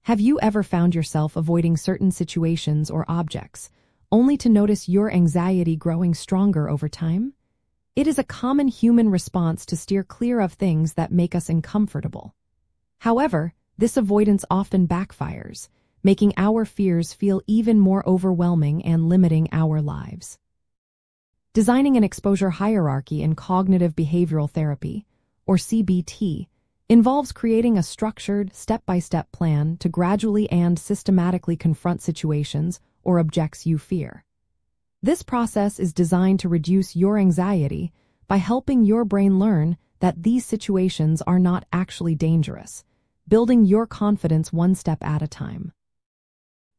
Have you ever found yourself avoiding certain situations or objects, only to notice your anxiety growing stronger over time? It is a common human response to steer clear of things that make us uncomfortable. However, this avoidance often backfires, making our fears feel even more overwhelming and limiting our lives. Designing an exposure hierarchy in cognitive behavioral therapy, or CBT, involves creating a structured, step-by-step plan to gradually and systematically confront situations or objects you fear. This process is designed to reduce your anxiety by helping your brain learn that these situations are not actually dangerous, building your confidence one step at a time.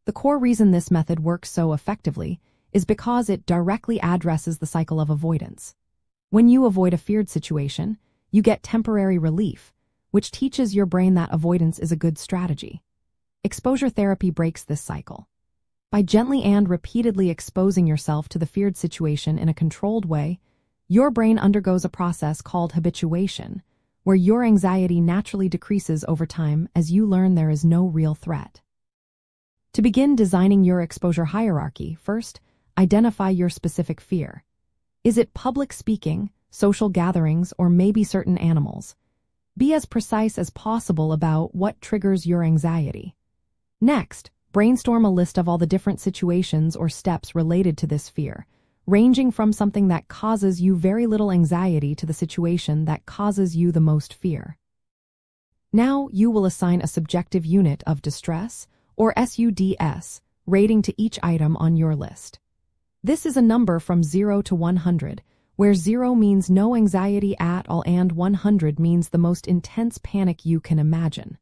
The core reason this method works so effectively is because it directly addresses the cycle of avoidance. When you avoid a feared situation, you get temporary relief, which teaches your brain that avoidance is a good strategy. Exposure therapy breaks this cycle. By gently and repeatedly exposing yourself to the feared situation in a controlled way, your brain undergoes a process called habituation, where your anxiety naturally decreases over time as you learn there is no real threat. To begin designing your exposure hierarchy, first, identify your specific fear. Is it public speaking, social gatherings, or maybe certain animals? Be as precise as possible about what triggers your anxiety. Next, brainstorm a list of all the different situations or steps related to this fear, ranging from something that causes you very little anxiety to the situation that causes you the most fear. Now you will assign a subjective unit of distress, or SUDS, rating to each item on your list. This is a number from 0 to 100, where 0 means no anxiety at all and 100 means the most intense panic you can imagine.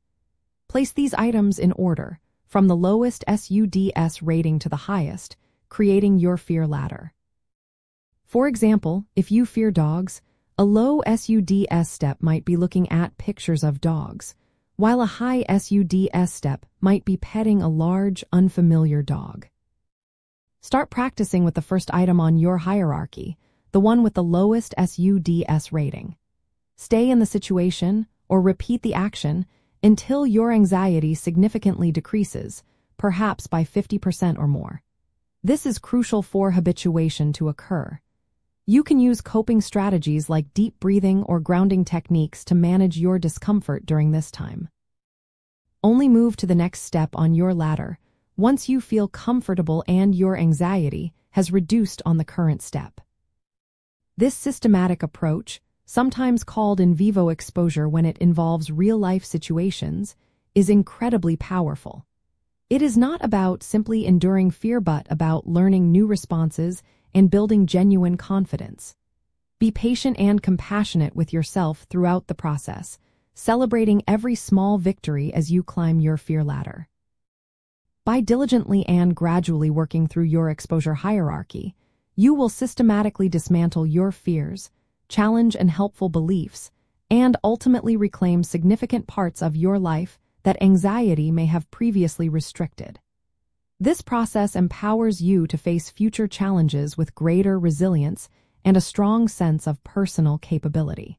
Place these items in order, from the lowest SUDS rating to the highest, creating your fear ladder. For example, if you fear dogs, a low SUDS step might be looking at pictures of dogs, while a high SUDS step might be petting a large, unfamiliar dog. Start practicing with the first item on your hierarchy, the one with the lowest SUDS rating. Stay in the situation or repeat the action until your anxiety significantly decreases, perhaps by 50% or more. This is crucial for habituation to occur. You can use coping strategies like deep breathing or grounding techniques to manage your discomfort during this time. Only move to the next step on your ladder once you feel comfortable and your anxiety has reduced on the current step. This systematic approach, sometimes called in vivo exposure when it involves real-life situations, is incredibly powerful. It is not about simply enduring fear but about learning new responses and building genuine confidence. Be patient and compassionate with yourself throughout the process, celebrating every small victory as you climb your fear ladder. By diligently and gradually working through your exposure hierarchy, you will systematically dismantle your fears, challenge unhelpful beliefs, and ultimately reclaim significant parts of your life that anxiety may have previously restricted. This process empowers you to face future challenges with greater resilience and a strong sense of personal capability.